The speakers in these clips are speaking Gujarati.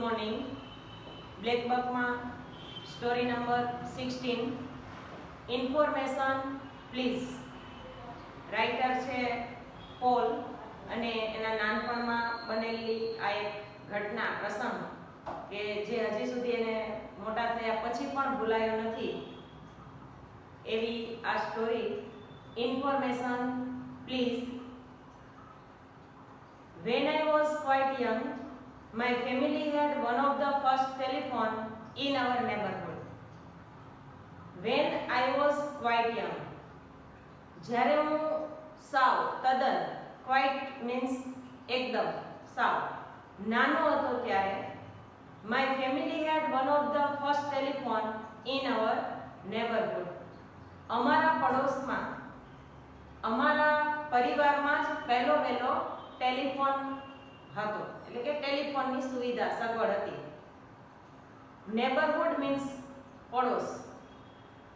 morning. Black book માં story number 16. Information please. Writer છે પોલ અને એના નાનપણમાં બનેલી આ એક ઘટના પ્રસંગ કે જે હજી સુધી એને મોટા થયા પછી પણ ભૂલાયો નથી એવી આ story. Information please. When I was quite young, my family had one of the first telephone in our neighborhood. When I was quite young, જ્યારે હું સાવ તદ્દન, quite means એકદમ સાવ નાનો હતો ત્યારે my family had one of the first telephone in our neighborhood. અમારા પડોશમાં, અમારા પરિવારમાં જ પહેલો વહેલો ટેલિફોન હતો, એટલે કે ટેલિફોનની સુવિધા સગવડ હતી. નેબરહુડ મીન્સ પડોશ.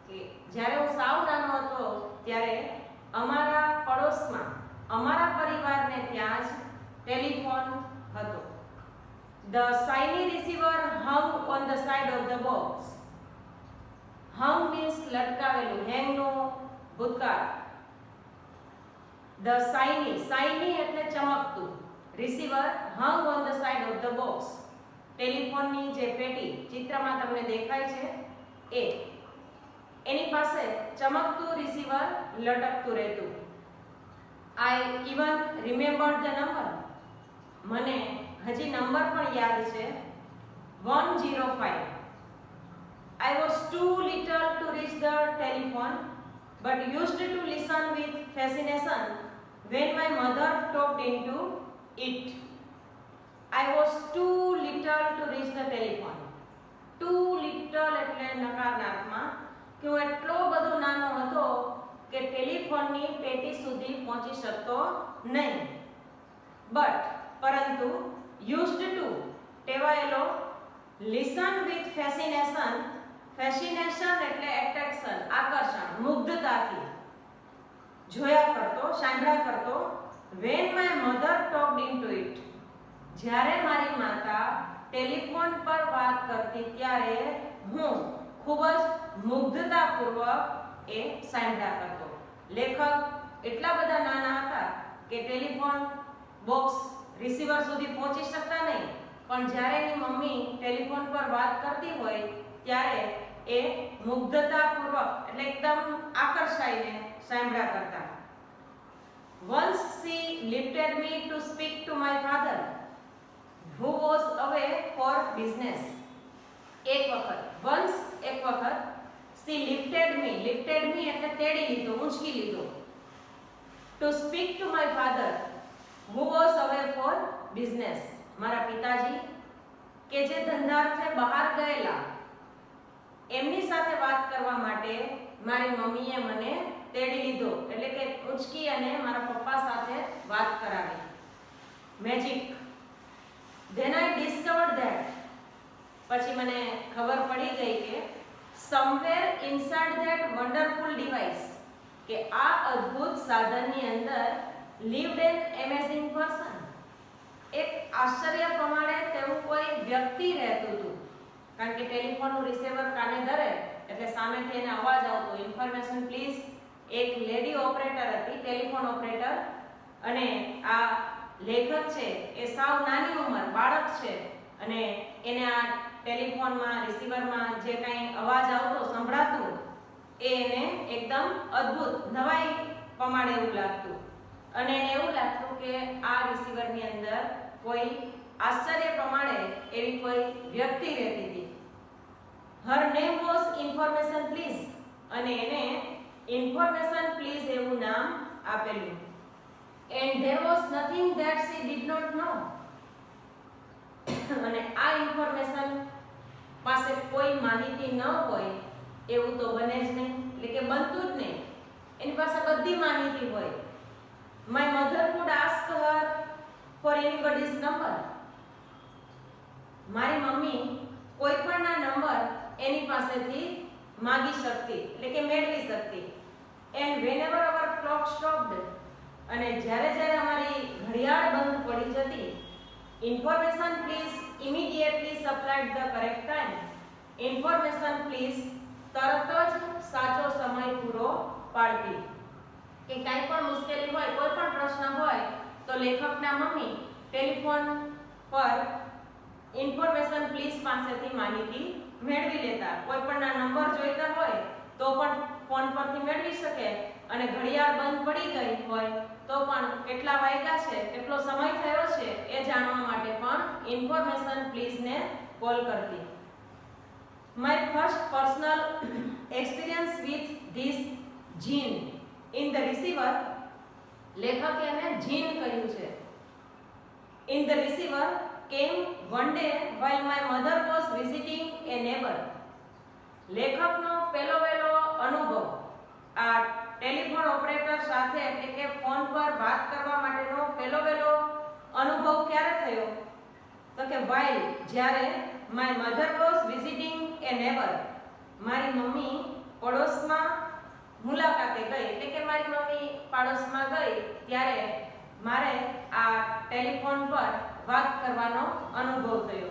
કે જ્યારે હું સાવ નાનો હતો ત્યારે અમારા પડોશમાં, અમારા પરિવારને ત્યાં જ ટેલિફોન હતો. The shiny receiver hung on the side of the box. Hung means લટકાવેલું, હેંગનો ભૂતકાળ. The shiny એટલે ચમકતું. Receiver hung on the side of the box. ટેલિફોનની જે પેટી ચિત્રમાં તમને દેખાય છે એની પાસે ચમકતું રિસીવર લટકતું રહેતું. I even remembered the number. મને હજી નંબર પણ યાદ છે, 105. I was too little to reach the telephone but used to listen with fascination when my mother talked into it. I was too little to reach the telephone. Too little એટલે નકારાત્મક, કે હું એટલો બધો નાનો હતો કે ટેલિફોનની પેટી સુધી પહોંચી શકતો નહીં. બટ પરંતુ યુઝડ ટુ ટેવાયેલો, લિસન વિથ ફેસિનેશન. ફેસિનેશન એટલે એટ્રેક્શન, આકર્ષણ, મુગ્ધતાથી જોયા કરતો, સાંભળ્યા કરતો. When my mother talked into it. જ્યારે મારી માતા ટેલિફોન પર વાત કરતી ત્યારે હું ખૂબ જ મુગ્ધતાપૂર્વક એ સાંભળ્યા કરતો. લેખક એટલા બધા નાના હતા કે ટેલિફોન બોક્સ રિસીવર સુધી પહોંચી શકતા નહીં, પણ જ્યારે એની મમ્મી ટેલિફોન પર વાત કરતી હોય ત્યારે એ મુગ્ધતાપૂર્વક એટલે એકદમ આકર્ષાઈને સાંભળ્યા કરતા. Once she lifted me to speak to my father, who was away for business. એક વખત she lifted me એટલે તેડી લીધો, ઊંચકી લીધો. To speak to my father, who was away for business. મારા પિતાજી કે જે ધંધાર્થે બહાર ગયેલા, એમની સાથે વાત કરવા માટે મારી મમ્મીએ મને તેડી લીધો, એટલે કે ઊંચકી અને મારા પપ્પા સાથે વાત કરાવી. Magic. Then I discovered that. પછી મને ખબર પડી ગઈ કે somewhere inside that wonderful device, કે આ અદ્ભુત સાધનની અંદર lived an amazing person. એક આશ્ચર્ય પ્રમાણે તેવું કોઈ વ્યક્તિ રહેતું હતું. કારણ કે ટેલિફોનનું રિસીવર કાને ધરે એટલે સામેથી એને અવાજ આવતો, ઇન્ફોર્મેશન પ્લીઝ. એક લેડી ઓપરેટર હતી, ટેલિફોન ઓપરેટર, અને આ લેખક છે એ સાવ નાની ઉંમર, બાળક છે, અને એને આ ટેલિફોનમાં રિસીવરમાં જે કાંઈ અવાજ આવતો, સંભળાતું, એ એને એકદમ અદ્ભુત, નવાઈ પ્રમાણે એવું લાગતું. અને એને એવું લાગતું કે આ રિસીવરની અંદર કોઈ આશ્ચર્ય પ્રમાણે એવી કોઈ વ્યક્તિ રહેતી હતી. Her name was information please, અને એને ઇન્ફોર્મેશન પ્લીઝ એવું નામ આપેલું. And there was nothing that she did not know. અને આ ઇન્ફોર્મેશન પાસે કોઈ માહિતી ન હોય એવું તો બને જ નહીં, એટલે કે બનતું જ નહીં. એની પાસે બધી માહિતી હોય. My mother could ask her for anybody's number. મારી મમ્મી કોઈ પણના નંબર એની પાસેથી માગી શકતી, એટલે કે મેળવી શકતી. And whenever our clock stopped, અને જ્યારે જ્યારે અમારી ઘડિયાળ બંધ પડી જતી, information please immediately supplied the correct time. information please તરત જ સાચો સમય પૂરો પાડતી. કે કાંઈ પણ મુશ્કેલી હોય, કોઈ પણ પ્રશ્ન હોય તો લેખકના મમ્મી ટેલિફોન પર ઇન્ફોર્મેશન પ્લીઝ પાસેથી માહિતી મેળવી લેતા. કોઈ પણના નંબર જોઈતા હોય તો પણ ફોન પરથી મેળવી શકે, અને ઘડિયાળ બંધ પડી ગઈ હોય તો પણ કેટલા વાગ્યા છે, કેટલો સમય થયો છે એ જાણવા માટે પણ ઇન્ફોર્મેશન પ્લીઝ ને કોલ કરતી. My first personal experience with this gene in the receiver, લેખકે એને જીન કહ્યું છે. In the receiver came one day while my mother was visiting a neighbor. લેખકનો પહેલો અનુભવ આ ટેલિફોન ઓપરેટર સાથે એટલે કે ફોન પર વાત કરવા માટેનો પહેલો અનુભવ ક્યારે થયો? તો કે while જ્યારે my mother was visiting a neighbor, મારી મમ્મી પડોશમાં મુલાકાતે ગઈ એટલે કે મારી મમ્મી પાડોશમાં ગઈ ત્યારે મારે આ ટેલિફોન પર વાત કરવાનો અનુભવ થયો.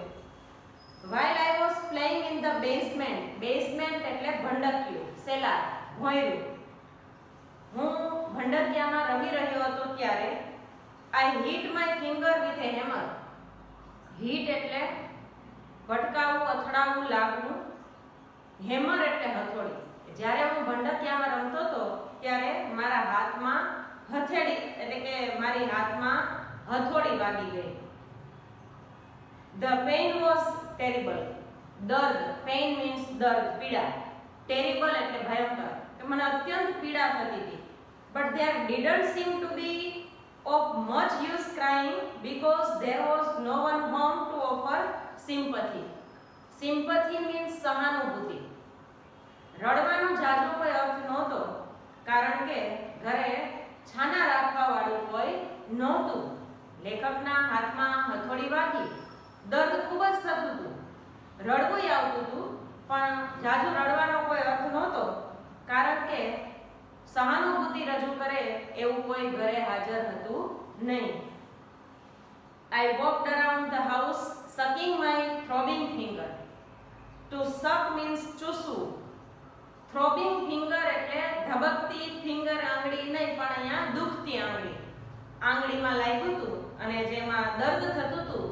while I was playing in the basement એટલે ભંડકિયું, સેલાર, ભોંયરું. હું ભંડકિયામાં રમી રહ્યો હતો ત્યારે I hit my finger with a hammer. hit એટલે ભટકાવું, અથડાવું, લાગવું. હેમર એટલે હથોડી. જ્યારે હું ભંડકિયામાં રમતો હતો ત્યારે મારા હાથમાં હથેળી એટલે કે મારી હાથમાં હથોડી વાગી ગઈ. The pain was terrible. દર્દ, pain means દર્દ, પીડા. Terrible એટલે ભયંકર. કે મને અત્યંત પીડા થતી હતી. But there didn't seem to be of much use crying because there was no one home to offer sympathy. Sympathy means સહાનુભૂતિ. રડવાનો જાજો કોઈ અર્થ નહોતો કારણ કે ઘરે છાના રાખવા વાળું કોઈ નહોતું. લેખકના હાથમાં હથોડી વાગી, દર્દ ખૂબ જ થતું હતું, રડવું આવતું હતું, પણ જાજુ રડવાનો કોઈ અર્થ નહોતો કારણ કે સહાનુભૂતિ રજૂ કરે એવું કોઈ ઘરે હાજર હતું નહીં. I walked around the house sucking my throbbing finger. To suck means ચૂસવું. થ્રોબિંગ ફિંગર એટલે ધબકતી ફિંગર, આંગળી નહીં પણ અહીંયા દુખતી આંગળી. આંગળીમાં લાગ્યું હતું અને જેમાં દર્દ થતું હતું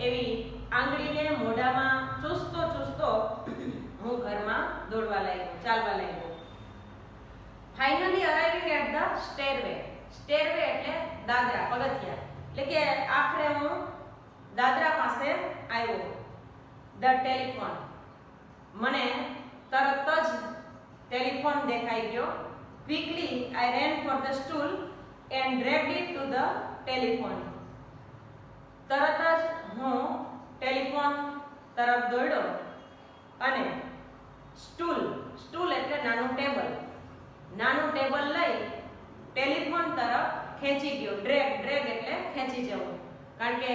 એવી આંગળીને મોઢામાં ચૂસતો હું ઘરમાં દોડવા લાગ્યો, ચાલવા લાગ્યો. Finally arriving at the stairway. Stairway એટલે દાદરા, પગથિયા. એટલે કે આખરે હું દાદરા પાસે આવ્યો. The telephone. મને તરત જ ટેલિફોન દેખાઈ ગયો. Quickly I ran for the stool and dragged it to the telephone. તરત જ હું ટેલિફોન તરફ દોડ્યો અને સ્ટૂલ એટલે નાનું ટેબલ લઈ ટેલિફોન તરફ ખેંચી ગયો. ડ્રેગ એટલે ખેંચી જવું, કારણ કે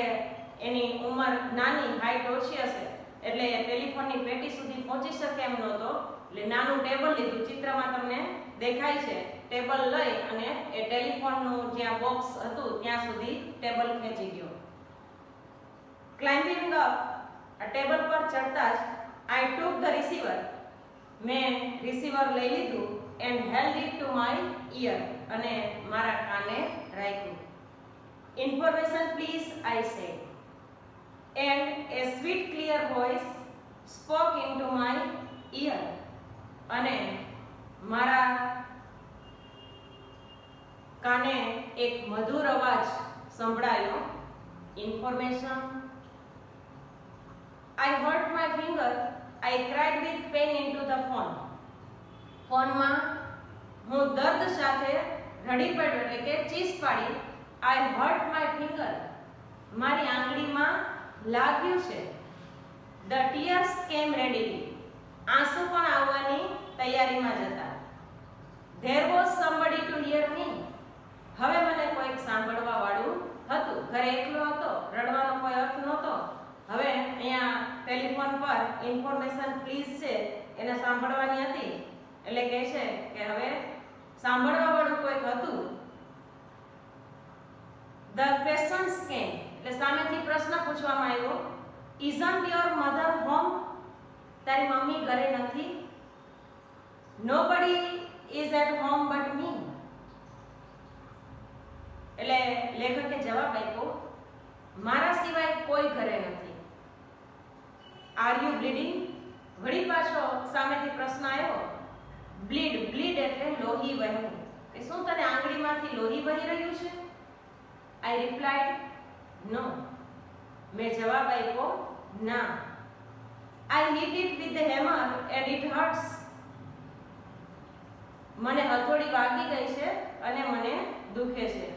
એની ઉંમર નાની, હાઈટ ઓછી હશે એટલે ટેલિફોનની પેટી સુધી પહોંચી શકે એમ નહોતો. એટલે નાનું ટેબલ લીધું, ચિત્રમાં તમને દેખાય છે. ટેબલ લઈ અને એ ટેલિફોનનું જ્યાં બોક્સ હતું ત્યાં સુધી ટેબલ ખેંચી ગયો. ક્લાઇમ્બિંગ અપ, આ ટેબલ પર ચડતા જ આઈ ટુક ધ રિસીવર. મેં રિસીવર લઈ લીધું and held it to my ear, અને મારા કાને રાખ્યું. Information please, I said. And a sweet clear voice spoke into my ear. અને મારા કાને એક મધુર અવાજ સંભળાયો. Information. I hurt my finger. I cried with pain into the phone. ફોનમાં હું દર્દ સાથે રડી પડ્યો એટલે કે ચીસ પાડી. I hurt my finger. મારી આંગળીમાં લાગ્યું છે. The tears came readily. આંસુ પણ આવવાની તૈયારીમાં જ હતા. There was somebody to hear me. હવે મને કોઈક સાંભળવા વાળું હતું. ઘરે એકલો હતો, રડવાનો કોઈ અર્થ નહોતો. હવે અહીંયા ટેલિફોન પર ઇન્ફોર્મેશન પ્લીઝ છે એને સાંભળવાની હતી એટલે કહે છે કે હવે સાંભળવા વાળું કોઈક હતું. The questions came. એટલે સામેથી પ્રશ્ન પૂછવામાં આવ્યો, isn't your mother home? તારી મમ્મી ઘરે નથી? nobody is at home but me. એટલે લેખકે જવાબ આપ્યો, મારા સિવાય કોઈ ઘરે નથી. Are you bleeding? વળી પાછો સામેથી પ્રશ્ન આવ્યો, બ્લીડ, બ્લીડ એટલે લોહી વહેવું, કે શું તને આંગળીમાંથી લોહી વહી રહ્યું છે? I replied, no. મેં જવાબ આપ્યો, ના. I hit it with the hammer and it hurts. મને હથોડી વાગી ગઈ છે અને મને દુખે છે.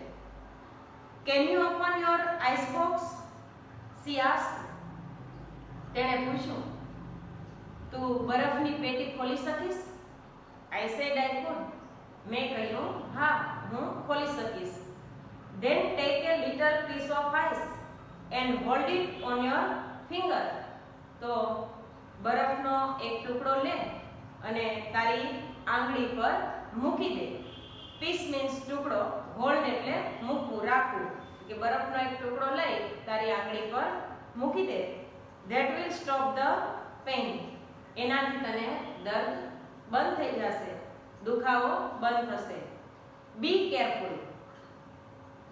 Can you open your icebox? She asked. તેણે પૂછ્યું, તું બરફની પેટી ખોલી શકીશ? I said I could. મેં કહ્યું, હા, હું ખોલી શકીશ. Then take a little piece of ice and hold it on your finger. તો બરફનો એક ટુકડો લે અને તારી આંગળી પર મૂકી દે. પીસ મીન્સ ટુકડો, હોલ્ડ એટલે મૂકવું, રાખવું, કે બરફનો એક ટુકડો લઈ તારી આંગળી પર મૂકી દે. That will stop the pain. એનાથી તને દર્દ બંધ થઈ જશે, દુખાવો બંધ થશે. Be careful.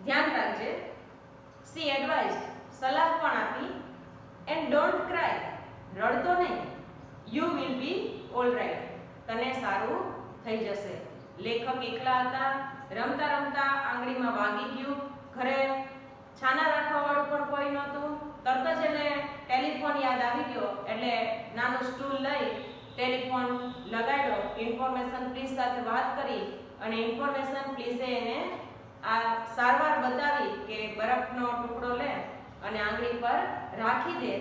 ધ્યાન રાખજે. She advised. સલાહ પણ આપી. And don't cry. રડતો નહીં. You will be all right. તને સારું થઈ જશે. લેખક એકલા હતા, રમતા રમતા આંગળીમાં વાગી ગયું. ઘરે છાના રાખવા વાળું પણ કોઈ નહોતું. તરત જ એને ટેલિફોન યાદ આવી ગયો એટલે નાનું સ્ટૂલ લઈ ટેલિફોન લગાડ્યો. ઇન્ફોર્મેશન પ્લીઝ સાથે વાત કરી અને ઇન્ફોર્મેશન પ્લીઝે એને આ સારવાર બતાવી કે બરફનો ટુકડો લે અને આંગળી પર રાખી દે,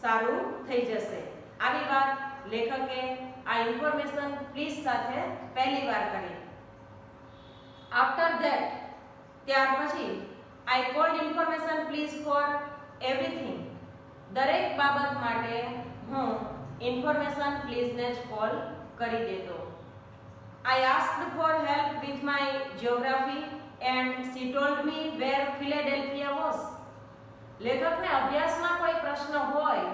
સારું થઈ જશે. આવી વાત લેખકે આ ઇન્ફોર્મેશન પ્લીઝ સાથે પહેલી વાર કરી. આફ્ટર ધેટ, ત્યાર પછી, આઈ called information please for everything. દરેક બાબત માટે હું ઇન્ફોર્મેશન પ્લીઝને જ કોલ કરી દેતો. I asked for help with my geography and she told me where Philadelphia was. લેખકને અભ્યાસમાં કોઈ પ્રશ્ન હોય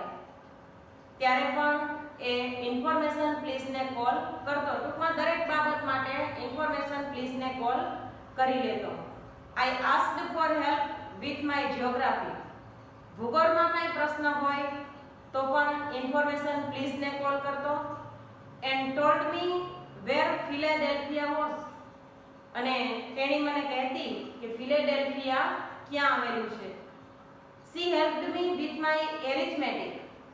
ત્યારે પણ એ ઇન્ફોર્મેશન પ્લીઝને કોલ કરતો. ટૂંકમાં દરેક બાબત માટે ઇન્ફોર્મેશન પ્લીઝને કોલ કરી લેતો. I asked for help with my geography. ભૂગોળમાં કંઈ પ્રશ્ન હોય તો પણ ઇન્ફોર્મેશન પ્લીઝને કોલ કરતો. And told me where Philadelphia was. અને તેણી મને કહેતી કે ફિલેડેલ્ફિયા ક્યાં આવેલું છે. She helped me with my arithmetic.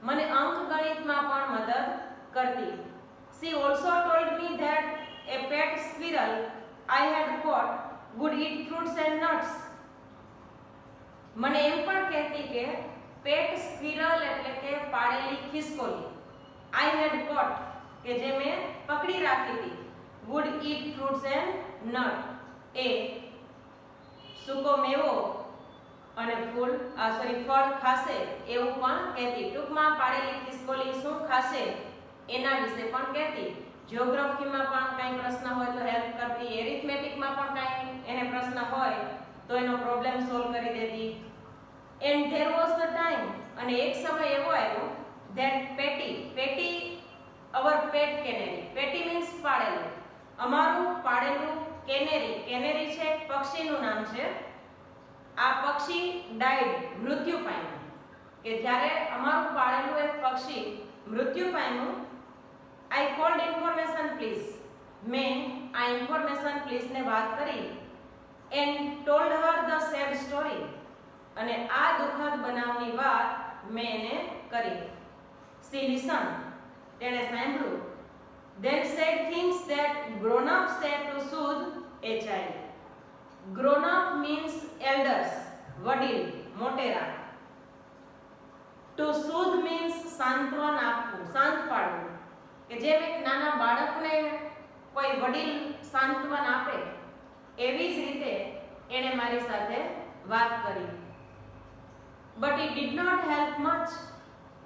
મને અંકગણિતમાં પણ મદદ કરતી. She also told me that a pet squirrel I had caught would eat fruits and nuts. મને એમ પણ કહેતી કે પેટ સ્ક્વિરલ એટલે કે પાળેલી ખિસકોલી, I had caught કે જે મેં પકડી રાખી હતી, would eat fruits and nut એ સૂકો મેવો અને ફળ ખાશે એવું પણ કહેતી. ટૂંકમાં પાળેલી ખિસકોલી શું ખાશે એના વિશે પણ કહેતી. જ્યોગ્રાફીમાં પણ કંઈ પ્રશ્ન હોય તો હેલ્પ કરતી. એરિથમેટિકમાં પણ કંઈ એને પ્રશ્ન હોય તો એનો પ્રોબ્લેમ સોલ્વ કરી દેતી. And there was the time, અને એક સમય એવો આવ્યો ધેટ પેટી અવર પેટ કેનેરી. પેટી મીન્સ પાળેલું, અમારું પાળેલું કેનેરી. કેનેરી છે પક્ષીનું નામ છે. આ પક્ષી ડાઈડ, મૃત્યુ પામ્યું. કે જ્યારે અમારું પાળેલું એક પક્ષી મૃત્યુ પામ્યું. I called information please. મેં આ ઇન્ફોર્મેશન પ્લીઝને વાત કરી. And told her the sad story. અને આ દુઃખદ બનાવની વાત મેં એને કરી. She listen. તેણે સાંભળ્યું. Then said things that grown up said to soothe a child. Grown up means elders, વડીલ, મોટેરા. To soothe means સાંત્વન આપવું, શાંત પાડવું. કે જેમ એક નાના બાળકને કોઈ વડીલ સાંત્વન આપે એવી જ રીતે એણે મારી સાથે વાત કરી. But it did not help much.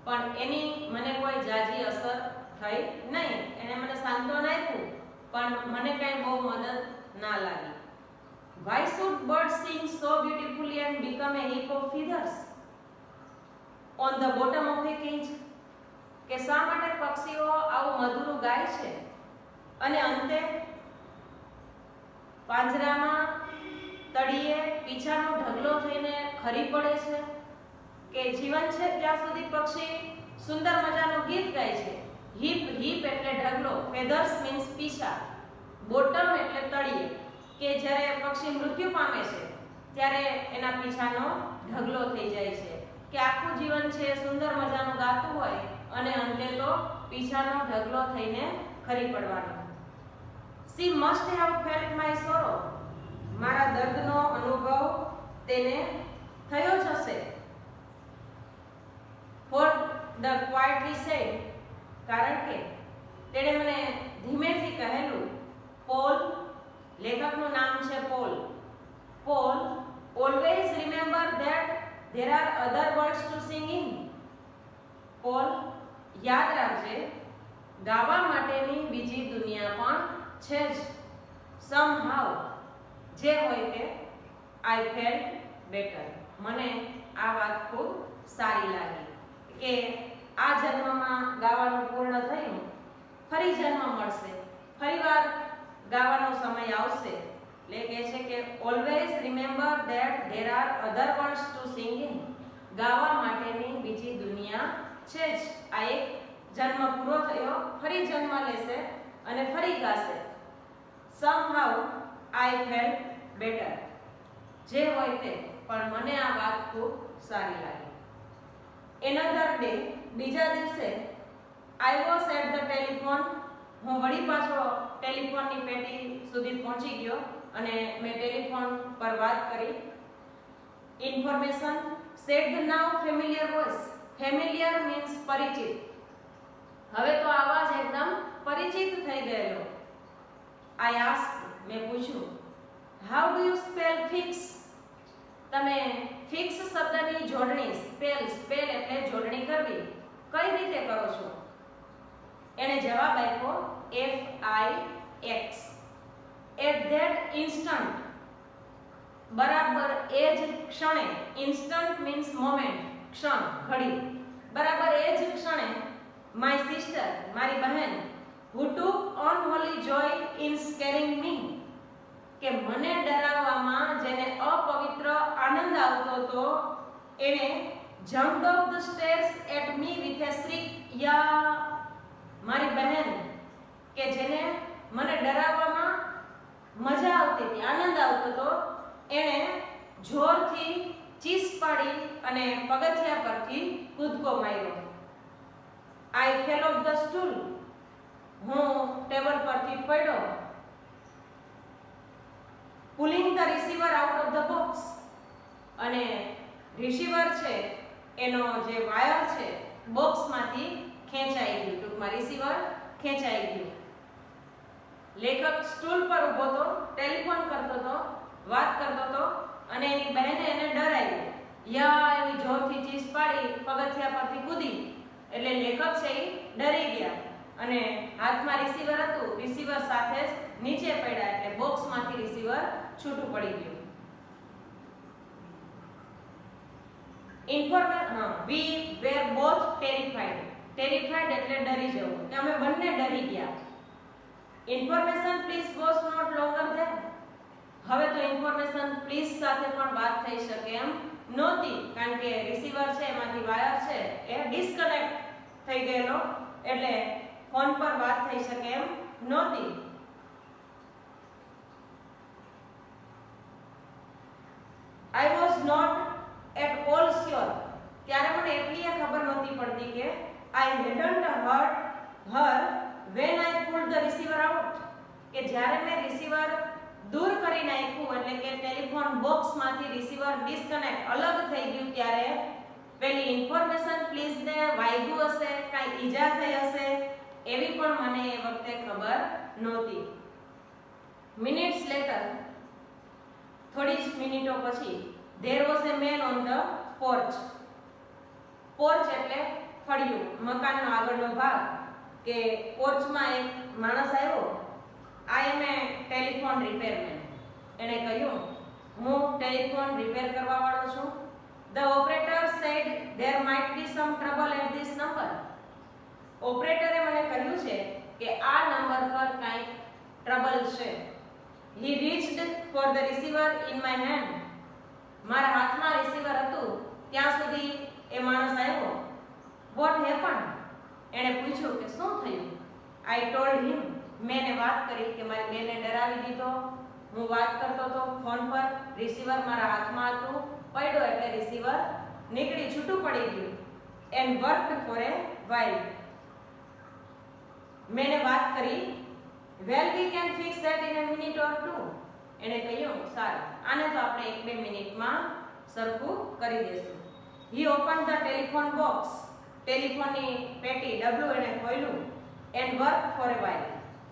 પણ એની મને કોઈ જાજી અસર થઈ નહીં. એને મને સાંત્વન આપ્યું પણ મને કાંઈ બહુ મદદ ના લાગી. Why should birds sing so beautifully and become become a heap of feathers on the bottom of a cage. કે શા માટે પક્ષીઓ આવું મધુરું ગાય છે અને અંતે પાંજરામાં તળિયે પીછાનો ઢગલો થઈને ખરી પડે છે? કે જીવન છે ત્યાં સુધી પક્ષી સુંદર મજાનું ગીત ગાય છે. હીપ હીપ એટલે ઢગલો, ફેધર્સ મીન્સ પીછા, બોટમ એટલે તળિયે. કે જ્યારે પક્ષી મૃત્યુ પામે છે ત્યારે એના પીછાનો ઢગલો થઈ જાય છે. કે આખું જીવન છે સુંદર મજાનું ગાતું હોય અને અંતે તો પીછાનો ઢગલો થઈને ખરી પડવાનો. She must have felt my sorrow. મારા દર્દનો અનુભવ તેને થયો જ હશે. For the quietly said, કારણ કે તેણે મને ધીમેથી કહેલું. પોલ, લેખકનું નામ છે Paul. Paul, always remember that there are other worlds to sing in. Paul, યાદ રાખજે ગાવા માટેની બીજી દુનિયા પણ છે જ. Somehow, જે હોય તે, I felt better. મને આ વાત ખૂબ સારી લાગી કે આ જન્મમાં ગાવાનું પૂર્ણ થયું, ફરી જન્મ મળશે, ફરીવાર ગાવાનો સમય આવશે. એટલે કહે છે કે always remember that there are other words to sing in. ગાવા માટેની બીજી દુનિયા છે જ. આ એક જન્મ પૂરો થયો, ફરી જન્મ લેશે અને ફરી ગાશે. Somehow I felt better. જે હોય તે, પણ મને આ વાત ખૂબ સારી લાગી. Another day, બીજા દિવસે, I was at the telephone. હું વળી પાછો ટેલિફોનની પેટી સુધી પહોંચી ગયો અને મેં ટેલિફોન પર વાત કરી. Information said the now familiar voice. Familiar means પરિચિત. હવે તો આવાજ એકદમ પરિચિત થઈ ગયેલો. I asked, મેં પૂછ્યું, how do you spell fix? તમે ફિક્સ શબ્દની જોડણી સ્પેલ એટલે જોડણી કરવી કઈ રીતે કરો છો? એણે જવાબ આપ્યો FIX. At that instant, બરાબર એ જ ક્ષણે. instant means moment, ક્ષણ, ઘડી. બરાબર એ જ ક્ષણે my sister, મારી બહેન, who took unholy joy in scaring me, કે મને ડરાવવામાં જેને અપવિત્ર આનંદ આવતો હતો, એણે jumped off the stairs at me with a shriek. યા, મારી બહેન કે જેને મને ડરાવવામાં મજા આવતી હતી, આનંદ આવતો હતો, એણે જોરથી ચીસ પાડી અને પગથિયા પરથી કૂદકો માર્યો. I fell off the stool. હું ટેબલ પરથી પડ્યો. Pulling the receiver out of the box. અને રિસીવર છે એનો જે વાયર છે બોક્સમાંથી ખેંચાઈ ગયું. ટૂંકમાં રિસીવર ખેંચાઈ ગયું. લેખક સ્ટૂલ પર ઊભો હતો, ટેલિફોન કરતો હતો, વાત કરતો હતો અને એની બહેને એને ડરાવી. યા એવી જોરથી ચીસ પાડી, પગથિયા પરથી કૂદી. એટલે લેખક છે એ ડરી ગયા અને હાથમાં રિસીવર હતું, રિસીવર સાથે જ નીચે પડ્યા. એટલે બોક્સમાંથી રિસીવર છૂટું પડી ગયું. We were both terrified. Terrified એટલે ડરી જવું, કે અમે બંને ડરી ગયા. Information please was not longer there. હવે તો ઇન્ફોર્મેશન પ્લીઝ સાથે પણ વાત થઈ શકે એમ નહોતી, કારણ કે રિસીવર છે એમાંથી વાયર છે એ ડિસ્કનેક્ટ થઈ ગયેલો, એટલે ફોન પર વાત થઈ શકે એમ નહોતી. I was not at all sure. ત્યારે મને એટલી ખબર નહોતી પડતી કે I hadn't heard her when I pulled the receiver out. કે જ્યારે મેં રિસીવર દૂર કરી નાખ્યું, એટલે કે ટેલિફોન બોક્સમાંથી રિસીવર ડિસ્કનેક્ટ અલગ થઈ ગયું, ત્યારે પેલી ઇન્ફોર્મેશન પ્લીઝ ને વાગ્યું હશે, કાંઈ ઈજા થઈ હશે એવી પણ મને એ વખતે ખબર નહોતી. મિનિટ્સ લેટર, થોડી જ મિનિટો પછી, there was a man on the porch. Porch એટલે ફળિયું, મકાનનો આગળનો ભાગ. કે પોર્ચમાં એક માણસ આવ્યો. I am a telephone repairman. એણે કહ્યું, હું ટેલિફોન રિપેર કરવા વાળો છું. The operator said there might be some trouble at this number. ઓપરેટરે મને કહ્યું છે કે આ નંબર પર કંઈક ટ્રબલ છે. He reached for the receiver in my hand. મારા હાથમાં રિસીવર હતું ત્યાં સુધી એ માણસ આવ્યો. What happened? એણે પૂછ્યું કે શું થયું? I told him. મેં એને વાત કરી કે મારી બેને ડરાવી દીધો. હું વાત કરતો હતો ફોન પર, રિસીવર મારા હાથમાં હતું, પડ્યો એટલે રિસીવર નીકળી છૂટું પડી ગયું. And worked for a while. મેં એને વાત કરી. Well, we can fix that in a minute or two. એણે કહ્યું સારું, આને તો આપણે 1-2 મિનિટમાં સરખું કરી દેશું. He opened the telephone box. ટેલિફોનની પેટી ડબલું એણે ખોલ્યું. And worked for a while.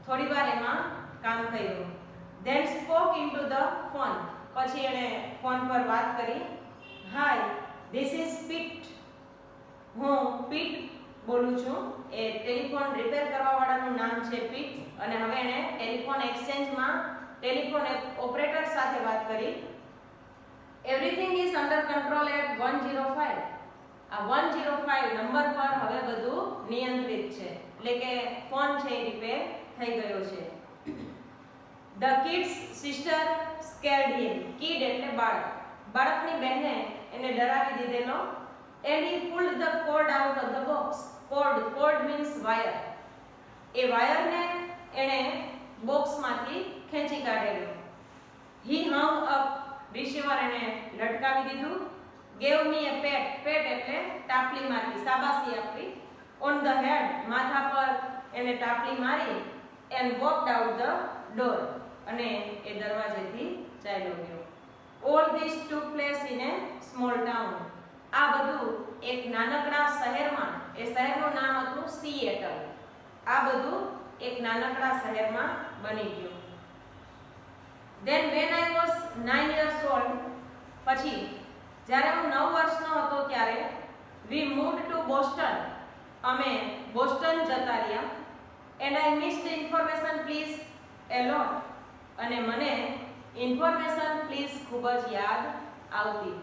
થોડી વાર એમાં કામ કર્યું. Then spoke into the phone. પછી એણે ફોન પર વાત કરી. Hi, this is Pete. હું પીટ બોલું છું. એ ટેલિફોન રિપેર કરવા વાળાનું નામ છે પીટ. અને હવે એણે ટેલિફોન એક્સચેન્જમાં ટેલિફોન ઓપરેટર સાથે વાત કરી. Everything is under control at 105. આ 105 નંબર પર હવે બધું નિયંત્રિત છે, એટલે કે ફોન છે એ રિપેર થઈ ગયો છે. The kid's sister scared him. Kid એટલે બાળક. બાળકની બહેને એને ડરાવી દીધેલો. And he pulled the cord out of the box. Cord means wire. એ વાયરને એણે બોક્સમાંથી ખેંચી કાઢેલો. He hung up. રિસીવર એને લટકાવી દીધું. Gave me a pat. Pat એટલે ટાપલી મારવી, શાબાશી આપવી. On the head. માથા પર એને ટાપલી મારી. And walked out the door. અને એ દરવાજેથી ચાલ્યો ગયો. All this took place in a small town. આ બધું એક નાનકડા શહેરમાં, એ શહેરનું નામ હતું સિએટલ. આ બધું એક નાનકડા શહેરમાં બની ગયું. Then when I was 9 years old, પછી જ્યારે હું 9 વર્ષનો હતો ત્યારે we moved to Boston. અમે બોસ્ટન જતા રહ્યા. And I missed information please a lot. અને મને ઇન્ફોર્મેશન પ્લીઝ ખૂબ જ યાદ આવતી.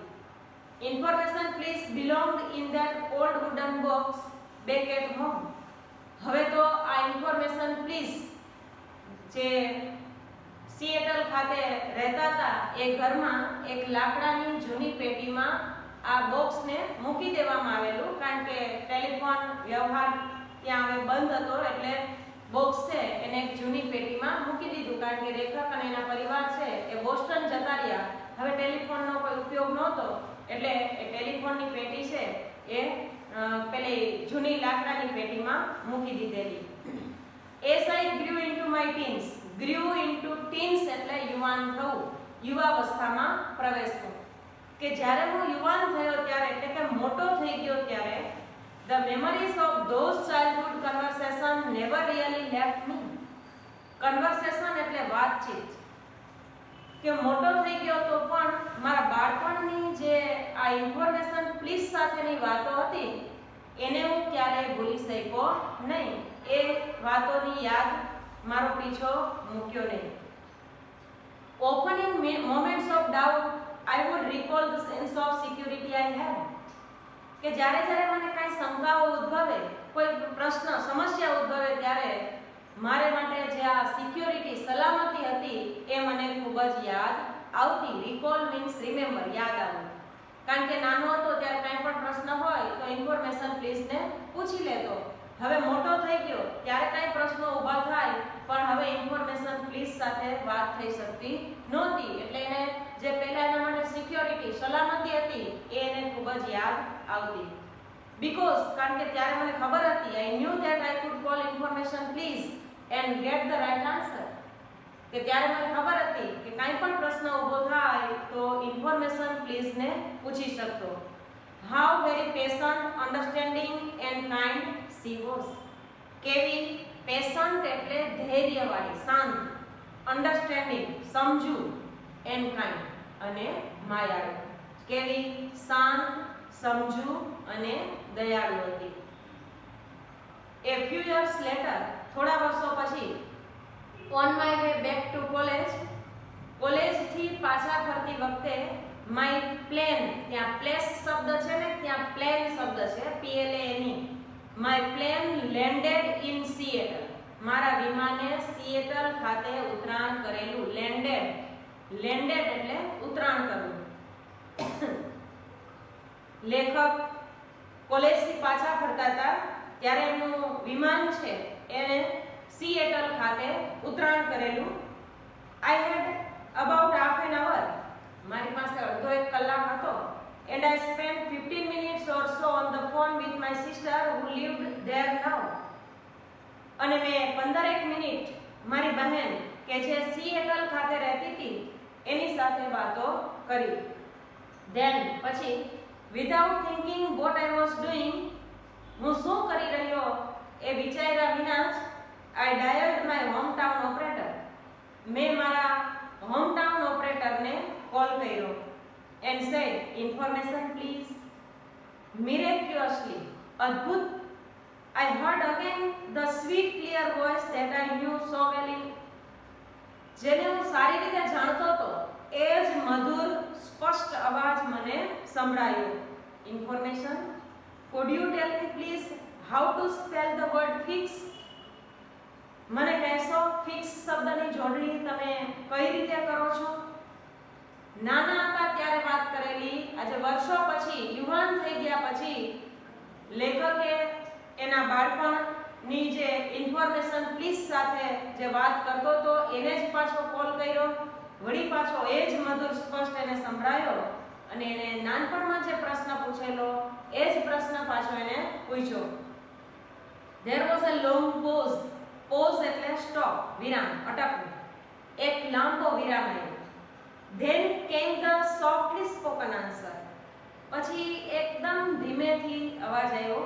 Information please belonged in that old wooden box back at home. હવે તો આ ઇન્ફોર્મેશન પ્લીઝ જે સિએટલ ખાતે રહેતા હતા એ ઘરમાં એક લાકડાની જૂની પેટીમાં આ બોક્સને મૂકી દેવામાં આવેલું, કારણ કે ટેલિફોન વ્યવહાર ત્યાં હવે બંધ હતો એટલે બોક્સ છે એને એક જૂની પેટીમાં મૂકી દીધું, કારણ કે રેખક અને એના પરિવાર છે એ બોસ્ટન જતા રહ્યા. હવે ટેલિફોનનો કોઈ ઉપયોગ નહોતો એટલે એ ટેલિફોનની પેટી છે એ પેલી જૂની લાકડાની પેટીમાં મૂકી દીધેલી. As I grew into my teens. Grew into teens એટલે યુવાન થવું, યુવાવસ્થામાં પ્રવેશવું. કે જ્યારે હું યુવાન થયો ત્યારે એટલે કે મોટો થઈ ગયો ત્યારે the memories of those childhood conversation never really left me. Conversation એટલે વાતચીત. કે મોટો થઈ ગયો તો પણ મારા બાળપણની જે આ ઇન્ફોર્મેશન પ્લીઝ સાથેની વાતો હતી એને હું ક્યારેય ભૂલી શક્યો નહીં. એ વાતોની યાદ મારો પીછો મૂક્યો નહીં. Often in moments of doubt I would recall the sense of security I had. કે જ્યારે જ્યારે મને કાંઈ શંકાઓ ઉદ્ભવે, કોઈ પ્રશ્ન સમસ્યા ઉદ્ભવે ત્યારે મારે માટે જે આ સિક્યોરિટી સલામતી હતી એ મને ખૂબ જ યાદ આવતી. રિકોલ મીન્સ રિમેમ્બર, યાદ આવવું. કારણ કે નાનો હતો ત્યારે કાંઈ પણ પ્રશ્ન હોય તો ઇન્ફોર્મેશન પ્લીઝને પૂછી લેતો. હવે મોટો થઈ ગયો ત્યારે કાંઈ પ્રશ્નો ઊભા થાય પણ હવે ઇન્ફોર્મેશન પ્લીઝ સાથે વાત થઈ શકતી નહોતી, એટલે એને જે પહેલા એના માટે સિક્યોરિટી સલામતી હતી એ એને ખૂબ જ યાદ આવતી. બીકોઝ કારણ કે ત્યારે મને ખબર હતી, I knew that I could call information please and get the right answer. કે ત્યારે મને ખબર હતી કે કાંઈ પણ પ્રશ્ન ઊભો થાય તો ઇન્ફોર્મેશન પ્લીઝને પૂછી શકતો. How very patient, understanding and kind she was. કેવી પેશન્ટ એટલે ધૈર્યવાળી, શાંત, અન્ડરસ્ટેન્ડિંગ સમજુ, એન્ડ કાઇન્ડ અને માયાળુ. કેવી શાંત, સમજુ અને દયાળુ હતી. A few years later, થોડા વર્ષો પછી, on my way back to college, કોલેજથી પાછા ફરતી વખતે માય પ્લેન, ત્યાં પ્લેસ શબ્દ છે ને ત્યાં પ્લેન શબ્દ છે PLANE, my plane landed in Seattle, મારા વિમાને સિએટલ ખાતે ઉતરાણ કરેલું. લેન્ડેડ એટલે ઉતરાણ કરવું. લેખક કોલેજથી પાછા ફરતા હતા ત્યારે એમનું વિમાન છે એને સિએટલ ખાતે ઉતરાણ કરેલું. I had about half an hour, મારી પાસે અડધો એક કલાક હતો. And I spent 15 minutes or so on the phone with my sister who lived there now, અને મેં 15 મિનિટ મારી બહેન કે જે સિએટલ ખાતે રહેતી હતી એની સાથે વાતો કરી. ધેન પછી without thinking what I was doing, હું શું કરી રહ્યો એ વિચાર્યા વિના જ I dialled my hometown operator, મેં મારા હોમટાઉન ઓપરેટરને કોલ કર્યો. And said information please. Miraculously, અદ્ભુત, I heard again the sweet clear voice that I knew so well in, જેને હું સારી રીતે જાણતો હતો એ જ મધુર સ્પષ્ટ અવાજ મને સંભળાયો. Information, could you tell me please how to spell the word fix? મને કહેશો ફિક્સ શબ્દની જોડણી તમે કઈ રીતે કરો છો? નાના હતા ત્યારે વાત કરેલી, આજે વર્ષો પછી યુવાન થઈ ગયા પછી લેખકે એના બાળપણની જે ઇન્ફોર્મેશન પ્લીઝ સાથે જે વાત કરતો હતો એને જ પાછો કોલ કર્યો. વળી પાછો એ જ મધુર સ્પષ્ટ એને સંભળાયો અને એને નાનપણમાં જે પ્રશ્ન પૂછેલો એ જ પ્રશ્ન પાછો એને પૂછ્યો. There was a long pause. Pause એટલે સ્ટોપ, વિરામ, અટકવું. એક લાંબો વિરામ આવ્યો. Then came the softly spoken answer. પછી એકદમ ધીમેથી અવાજ આવ્યો.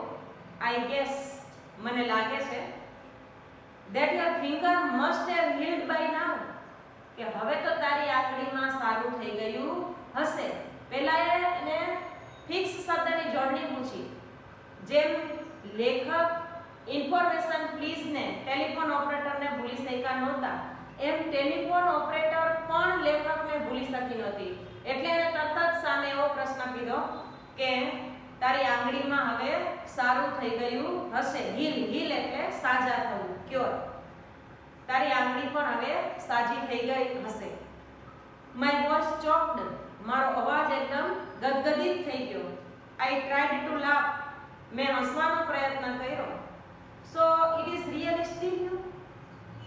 I guess, મને લાગે છે, that your finger must have healed by now, કે હવે તો તારી આંગળીમાં સારું થઈ ગયું હશે. પહેલા એને ફિક્સ શબ્દની જોડણી પૂછી. જેમ લેખક ઇન્ફોર્મેશન પ્લીઝ ને ટેલિફોન ઓપરેટરને ભૂલી શક્યા નહોતા એમ ટેલિફોન ઓપરેટર પણ લેખકને ભૂલી શકી નહોતી. એટલે એને તરત જ સામે એવો પ્રશ્ન કીધો કે તારી આંગળીમાં હવે સારું થઈ ગયું હશે. હીલ એટલે સાજા થવું, ક્યોર. તારી આંગળી પણ હવે સાજી થઈ ગઈ હશે. માય વોઇસ ચોક્ડ, મારો અવાજ એકદમ ગદગદિત થઈ ગયો. આઈ ટ્રાઈડ ટુ લાફ, મેં હસવાનો પ્રયત્ન કર્યો. So it is really still you,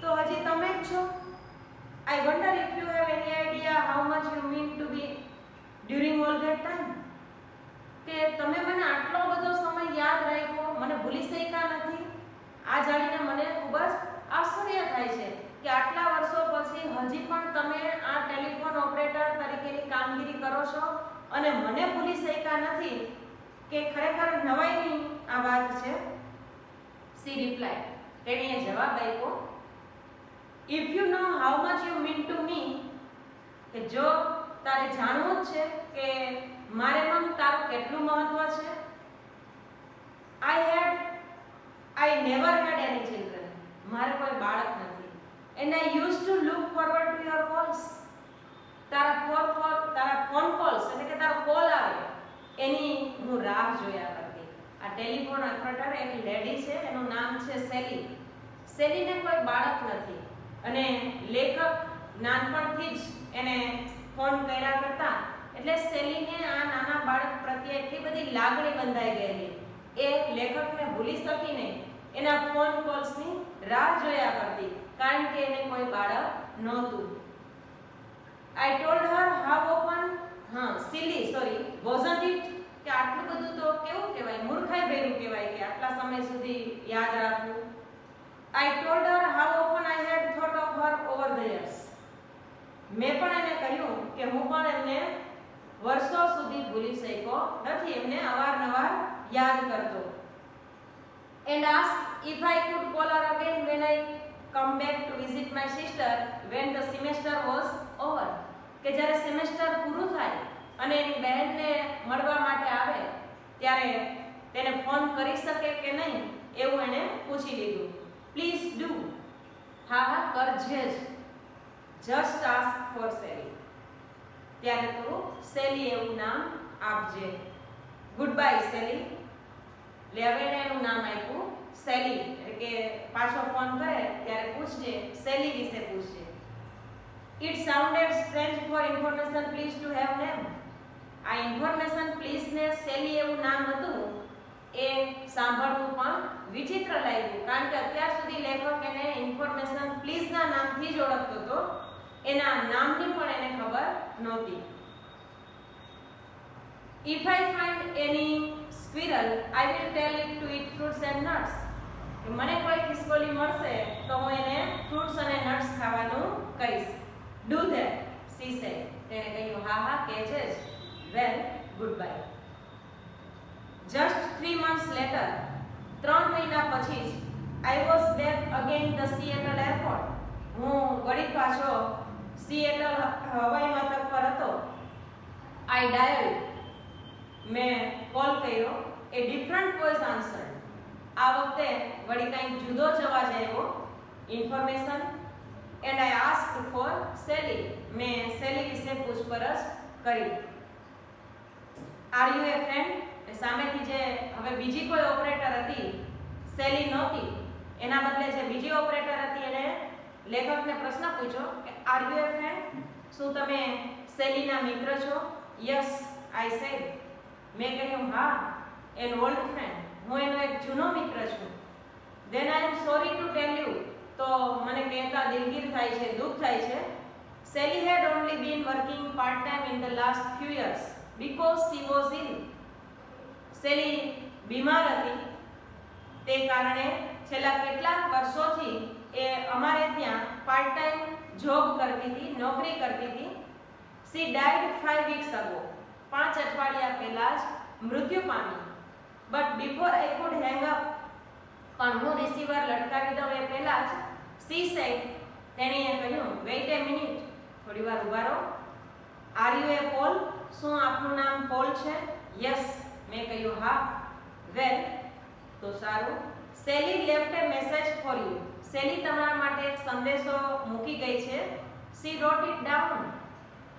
તો હજી તમે જ છો. I wonder if you have any idea how much you mean to be during all that time, કે તમે મને આટલો બધો સમય યાદ રાખ્યો, મને ભૂલી શક્યા નથી. આ જાણીને મને ખૂબ જ આશ્ચર્ય થાય છે કે આટલા વર્ષો પછી હજી પણ તમે આ ટેલિફોન ઓપરેટર તરીકેની કામગીરી કરો છો અને મને ભૂલી શક્યા નથી, કે ખરેખર નવાઈની આ વાત છે. She replied, તેણીએ જવાબ આપ્યો, if you know how much you mean to me, કે જો તારે જાણવું જ છે કે મારે મન તારું કેટલું મહત્વ છે. I never had any children, મારે કોઈ બાળક નથી. And I used to look forward to your calls, તારા ફોન કોલ્સ એટલે કે તારો કોલ આવે એની હું રાહ જોયા કરતી. આ ટેલિફોન ઓપરેટર એક લેડી છે, એનું નામ છે સેલી. સેલીને કોઈ બાળક નથી અને લેખક નાનપણથી જ એને ફોન કર્યા કરતા એટલે સેલીને આ નાના બાળક પ્રત્યે એટલી બધી લાગણી બંધાઈ ગયેલી એ લેખકને ભૂલી શકી નહીં. એના ફોન કોલ્સની રાહ જોયા કરતી કારણ કે એને કોઈ બાળક નહોતું. આઈ told her how open, wasn't it, કે આટલું બધું તો કેવું કહેવાય, મૂર્ખાઈ ભર્યું કહેવાય કે આટલા સમય સુધી યાદ રાખવું. I told her how often I had thought of her over the years, મેં પણ એને કહ્યું કે હું પણ એમને વર્ષો સુધી ભૂલી શક્યો નથી, એમને અવારનવાર યાદ કરતો. And ask if I could call her again when I come back to visit my sister when the semester was over, કે જ્યારે સેમેસ્ટર પૂરું થાય અને એની બહેનને મળવા માટે આવે ત્યારે તેને ફોન કરી શકે કે નહીં એવું એને પૂછી લીધું. પ્લીઝ ડુ, હા કરજે જ. જસ્ટ આસ્ક ફોર સેલી, ત્યારે તું સેલી એવું નામ આપજે. Good bye Sally. એટલે હવે એને એનું નામ આપ્યું સેલી, એટલે કે પાછો ફોન કરે ત્યારે પૂછજે, સેલી વિશે પૂછજે. It sounded strange for information please to have name. આ ઇન્ફોર્મેશન પ્લીઝ ને સેલી એવું નામ હતું એ સાંભળવું પણ વિચિત્ર લાગ્યું, કારણ કે અત્યાર સુધી લેખક એને ઇન્ફોર્મેશન પ્લીઝ ના નામથી જ ઓળખતો હતો, એના નામની પણ એને ખબર નહોતી. If I find any squirrel, I will tell it to eat fruits and nuts. મને કોઈ ખિસકોલી મળશે તો હું એને ફ્રૂટ્સ અને નટ્સ ખાવાનું કહીશ. Do that, she said. તેણે કહ્યું હા હા કહેજે જ. Well, goodbye. Just 3 months later, 3 મહિના પછી જ I was back again the Seattle airport. હું વળી પાછો સિએટલ હવાઈ મથક પર હતો. I dialed. મેં કોલ કર્યો. A different voice answered. આ વખતે વળી કંઈક જુદો જ અવાજ આવ્યો. Information. And I asked for Sally. મેં સેલી વિશે પૂછપરછ કરી. Are you a friend? સામેથી જે હવે બીજી કોઈ ઓપરેટર હતી, સેલી નહોતી, એના બદલે જે બીજી ઓપરેટર હતી એને લેખકને પ્રશ્ન પૂછ્યો કે આર યુ એ ફ્રેન્ડ? શું તમે સેલીના મિત્ર છો? Yes I said. મેં કહ્યું હા, એન ઓલ્ડ ફ્રેન્ડ. હું એનો એક જૂનો મિત્ર છું. Then I am sorry to tell you. તો મને કહેતા દિલગીર થાય છે, દુઃખ થાય છે. Sally had only been working part time in the last few years because she was ill. Sally બીમાર હતી, તે કારણે છેલ્લા કેટલાક વર્ષોથી એ અમારે ત્યાં પાર્ટ ટાઈમ જોબ કરતી હતી, નોકરી કરતી હતી. C died 5 weeks ago. 5 અઠવાડિયા પહેલા જ મૃત્યુ પામી. But before I could hang up, પણ હું રિસીવર લટકાવી દઉં એ પહેલા જ સી સેડ, તેણીએ કહ્યું વેઇટ એ મિનિટ, થોડી વાર ઊભા રહો. Are you a Paul? શું આપનું નામ પોલ છે? યસ. મેં કહ્યું હા. વેલ, તો સારું. Sally left a message for you. Sally તમારા માટે એક સંદેશો મૂકી ગઈ છે. She wrote it down.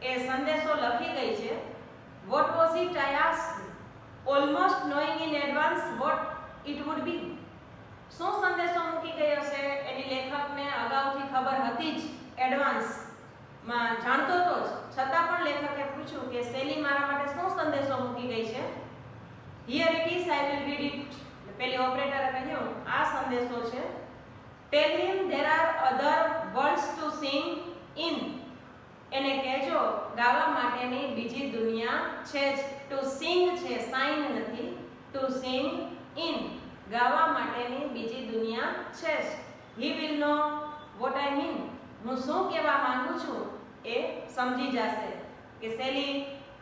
એ સંદેશો લખી ગઈ છે. What was it? I asked, almost knowing in advance what it would be. શું સંદેશો મૂકી ગઈ હશે એની લેખકને અગાઉથી ખબર હતી જ, એડવાન્સમાં જાણતો હતો જ, છતાં પણ લેખકે પૂછ્યું કે સેલી મારા માટે શું સંદેશો મૂકી ગઈ છે. Here it is, I will read it. પેલી ઓપરેટરે કહ્યું આ સંદેશો છે. Tell him there are other worlds to sing in. એને કહેજો ગાવા માટેની બીજી દુનિયા છે જ. ટુ સિંગ છે, સાઇન નથી. ટુ સિંગ ઇન, ગાવા માટેની બીજી દુનિયા છે જ. He will know what I mean. હું શું કહેવા માંગુ છું એ સમજી જશે. કે સેલી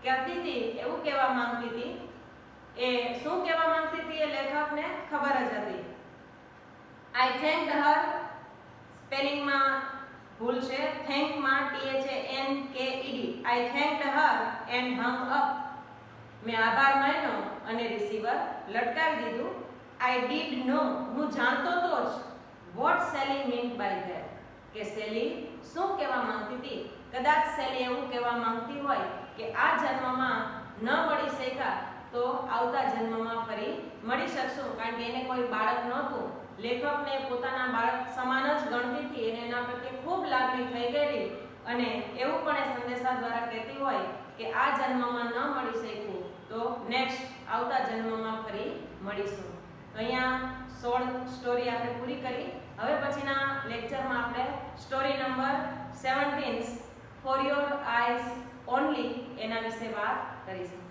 કહેતી હતી, એવું કહેવા માંગતી હતી. એ શું કહેવા માંગતી હતી એ લેખકને ખબર જ હતી. આઈ થેન્ક્ડ હર. સ્પેલિંગમાં ભૂલ છે. થેન્કમાં THANKED. I thanked her and hung up. મેં આભાર માન્યો અને રિસીવર લટકાવી દીધું. આઈ ડીડ નો, હું જાણતો તો જ. વોટ સેલી મીન્ટ બાય ધેટ, કે સેલી શું કહેવા માંગતી હતી. કદાચ સેલી એવું કહેવા માંગતી હોય કે આ જન્મમાં ન મળી શક્યા તો આવતા જન્મમાં ફરી મળી શકશું, કારણ કે એને કોઈ બાળક નહોતું. લેખકને પોતાના બાળક સમાન જ ગણતી હતી અને એના પ્રત્યે ખૂબ લાગણી થઈ ગયેલી, અને એવું પણ એ સંદેશા દ્વારા કહેતી હોય કે આ જન્મમાં ન મળી શક્યું તો નેક્સ્ટ આવતા જન્મમાં ફરી મળીશું. તો અહીંયા 16 સ્ટોરી આપણે પૂરી કરી. હવે પછીના લેક્ચરમાં આપણે story number 17 for your eyes only એના વિશે વાત કરીશું.